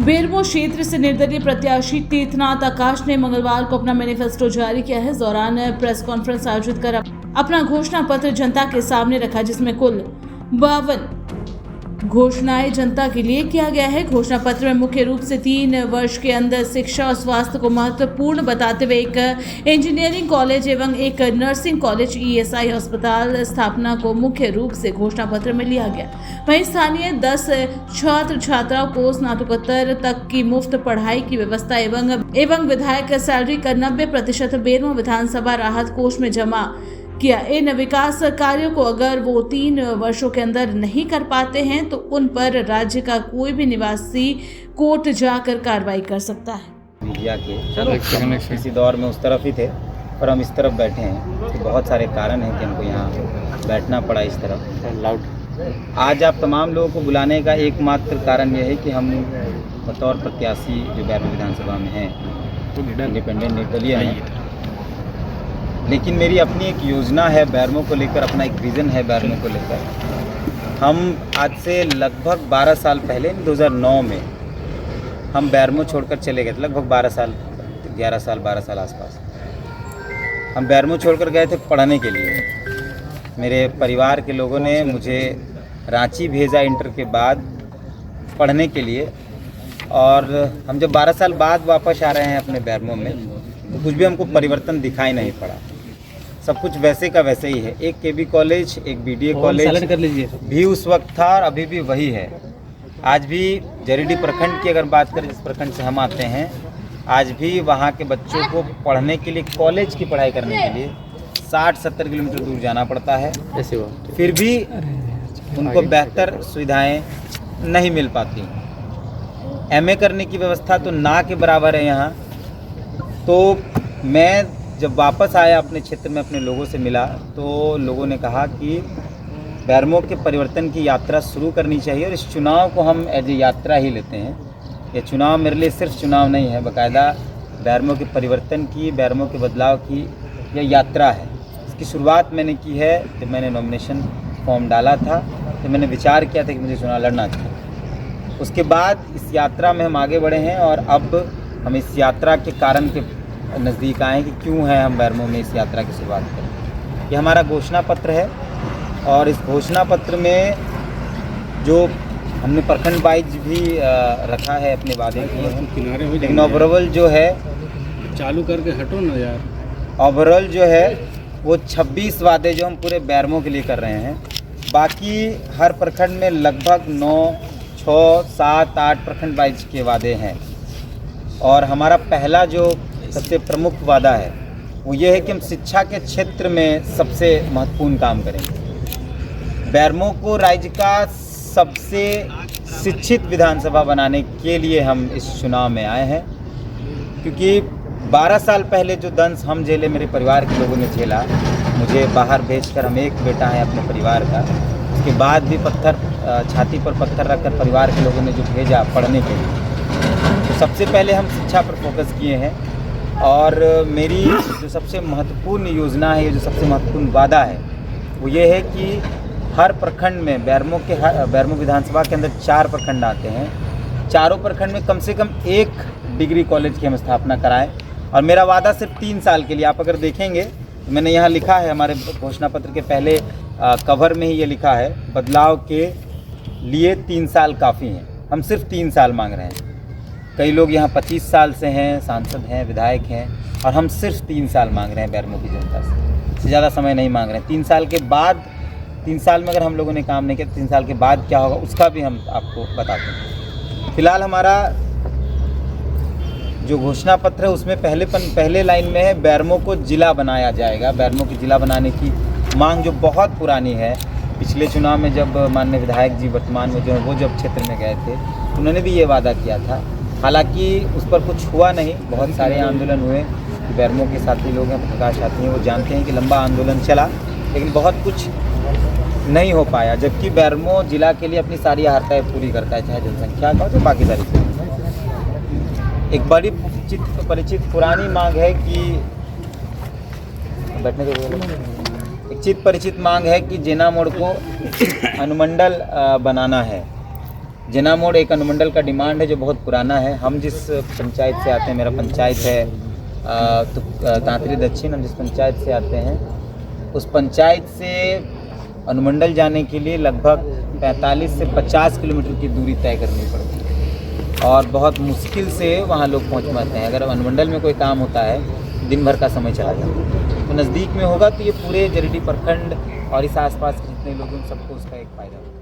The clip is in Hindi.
बेरमो क्षेत्र से निर्दलीय प्रत्याशी तीर्थनाथ आकाश ने मंगलवार को अपना मैनिफेस्टो जारी किया है। इस दौरान प्रेस कॉन्फ्रेंस आयोजित कर अपना घोषणा पत्र जनता के सामने रखा, जिसमें कुल 52 घोषणाएं जनता के लिए किया गया है। घोषणा पत्र में मुख्य रूप से 3 वर्ष के अंदर शिक्षा और स्वास्थ्य को महत्वपूर्ण बताते हुए एक इंजीनियरिंग कॉलेज एवं एक नर्सिंग कॉलेज ESI अस्पताल स्थापना को मुख्य रूप से घोषणा पत्र में लिया गया। वहीं स्थानीय 10 छात्र छात्राओं को स्नातकोत्तर तक की मुफ्त पढ़ाई की व्यवस्था एवं विधायक सैलरी का 90% बेरमो विधानसभा राहत कोष में जमा किया। इन विकास कार्यों को अगर वो 3 वर्षों के अंदर नहीं कर पाते हैं तो उन पर राज्य का कोई भी निवासी कोर्ट जाकर कार्रवाई कर सकता है। मीडिया के इसी दौर में उस तरफ ही थे पर हम इस तरफ बैठे हैं कि बहुत सारे कारण हैं कि हमको यहाँ बैठना पड़ा इस तरफ। आज आप तमाम लोगों को बुलाने का एकमात्र कारण यह है कि हम बतौर प्रत्याशी जो बेरमो विधानसभा में हैं, इंडिपेंडेंट निर्दलीय हैं, लेकिन मेरी अपनी एक योजना है बेरमो को लेकर, अपना एक विज़न है बेरमो को लेकर। हम आज से लगभग 12 साल पहले 2009 में हम बेरमो छोड़कर चले गए थे। लगभग 12 साल 11 साल 12 साल आसपास हम बेरमो छोड़कर गए थे पढ़ने के लिए। मेरे परिवार के लोगों ने मुझे रांची भेजा इंटर के बाद पढ़ने के लिए, और हम जब 12 साल बाद वापस आ रहे हैं अपने बेरमो में तो कुछ भी हमको परिवर्तन दिखाई नहीं पड़ा। सब कुछ वैसे का वैसे ही है। एक KB कॉलेज, एक BDA कॉलेज भी उस वक्त था और अभी भी वही है। आज भी जरीडी प्रखंड की अगर बात करें, जिस प्रखंड से हम आते हैं, आज भी वहाँ के बच्चों को पढ़ने के लिए, कॉलेज की पढ़ाई करने के लिए 60-70 किलोमीटर दूर जाना पड़ता है। फिर भी उनको बेहतर सुविधाएं नहीं मिल पाती। MA करने की व्यवस्था तो ना के बराबर है यहाँ। तो मैं जब वापस आया अपने क्षेत्र में, अपने लोगों से मिला, तो लोगों ने कहा कि बेरमो के परिवर्तन की यात्रा शुरू करनी चाहिए और इस चुनाव को हम एज ए यात्रा ही लेते हैं। ये चुनाव मेरे लिए सिर्फ चुनाव नहीं है, बाकायदा बेरमो के परिवर्तन की, बेरमो के बदलाव की यह यात्रा है। इसकी शुरुआत मैंने की है जब मैंने नॉमिनेशन फॉर्म डाला था, तो मैंने विचार किया था कि मुझे चुनाव लड़ना चाहिए। उसके बाद इस यात्रा में हम आगे बढ़े हैं और अब हम इस यात्रा के कारण के नज़दीक आए कि क्यों है हम बेरमो में इस यात्रा की शुरुआत करें। ये हमारा घोषणा पत्र है और इस घोषणा पत्र में जो हमने प्रखंड वाइज भी रखा है, अपने वादे किए हैं, लेकिन ओवरऑल जो है, चालू करके हटो ना यार, ओवरऑल जो है वो 26 वादे जो हम पूरे बेरमो के लिए कर रहे हैं। बाकी हर प्रखंड में लगभग 9, 6, 7, 8 प्रखंड वाइज के वादे हैं। और हमारा पहला जो सबसे प्रमुख वादा है वो ये है कि हम शिक्षा के क्षेत्र में सबसे महत्वपूर्ण काम करेंगे। बेरमो को राज्य का सबसे शिक्षित विधानसभा बनाने के लिए हम इस चुनाव में आए हैं, क्योंकि 12 साल पहले जो दंश हम झेले, मेरे परिवार के लोगों ने झेला, मुझे बाहर भेजकर, हम एक बेटा है अपने परिवार का, उसके बाद भी छाती पर पत्थर रखकर परिवार के लोगों ने जो भेजा पढ़ने के लिए, तो सबसे पहले हम शिक्षा पर फोकस किए हैं। और मेरी जो सबसे महत्वपूर्ण योजना है, ये जो सबसे महत्वपूर्ण वादा है, वो ये है कि हर प्रखंड में, बेरमो विधानसभा के अंदर 4 प्रखंड आते हैं, चारों प्रखंड में कम से कम एक डिग्री कॉलेज की हम स्थापना कराएं। और मेरा वादा सिर्फ 3 साल के लिए। आप अगर देखेंगे तो मैंने यहाँ लिखा है, हमारे घोषणा पत्र के पहले कवर में ही ये लिखा है, बदलाव के लिए 3 साल काफ़ी हैं। हम सिर्फ 3 साल मांग रहे हैं। कई लोग यहाँ 25 साल से हैं, सांसद हैं, विधायक हैं, और हम सिर्फ 3 साल मांग रहे हैं बेरमो की जनता से। इससे ज़्यादा समय नहीं मांग रहे हैं। 3 साल के बाद, 3 साल में अगर हम लोगों ने काम नहीं किया, 3 साल के बाद क्या होगा उसका भी हम आपको बताते हैं। फिलहाल हमारा जो घोषणा पत्र है उसमें पहले लाइन में है, बेरमो को जिला बनाया जाएगा। बेरमो की जिला बनाने की मांग जो बहुत पुरानी है, पिछले चुनाव में जब माननीय विधायक जी वर्तमान में जो है वो जब क्षेत्र में गए थे, उन्होंने भी ये वादा किया था। हालांकि उस पर कुछ हुआ नहीं। बहुत सारे आंदोलन हुए। बेरमो के साथी लोग हैं, प्रकाश साथी हैं, वो जानते हैं कि लंबा आंदोलन चला, लेकिन बहुत कुछ नहीं हो पाया। जबकि बेरमो जिला के लिए अपनी सारी अहर्ताएँ पूरी करता है, चाहे जनसंख्या का हो, चाहे बाकी सारी चीज़ें। एक बड़ी परिचित पुरानी मांग है कि बैठने के एक चित परिचित मांग है कि जेना मोड़ को अनुमंडल बनाना है। जिना मोड़ एक अनुमंडल का डिमांड है जो बहुत पुराना है। हम जिस पंचायत से आते हैं, मेरा पंचायत है तो तांतरी दक्षिण, हम जिस पंचायत से आते हैं उस पंचायत से अनुमंडल जाने के लिए लगभग 45 से 50 किलोमीटर की दूरी तय करनी पड़ती है और बहुत मुश्किल से वहाँ लोग पहुँच पाते हैं। अगर अनुमंडल में कोई काम होता है दिन भर का समय चला जाता है, तो नज़दीक में होगा तो ये पूरे जरीडीह प्रखंड और इस आसपास के जितने लोग हैं सबको उसका एक फ़ायदा होगा।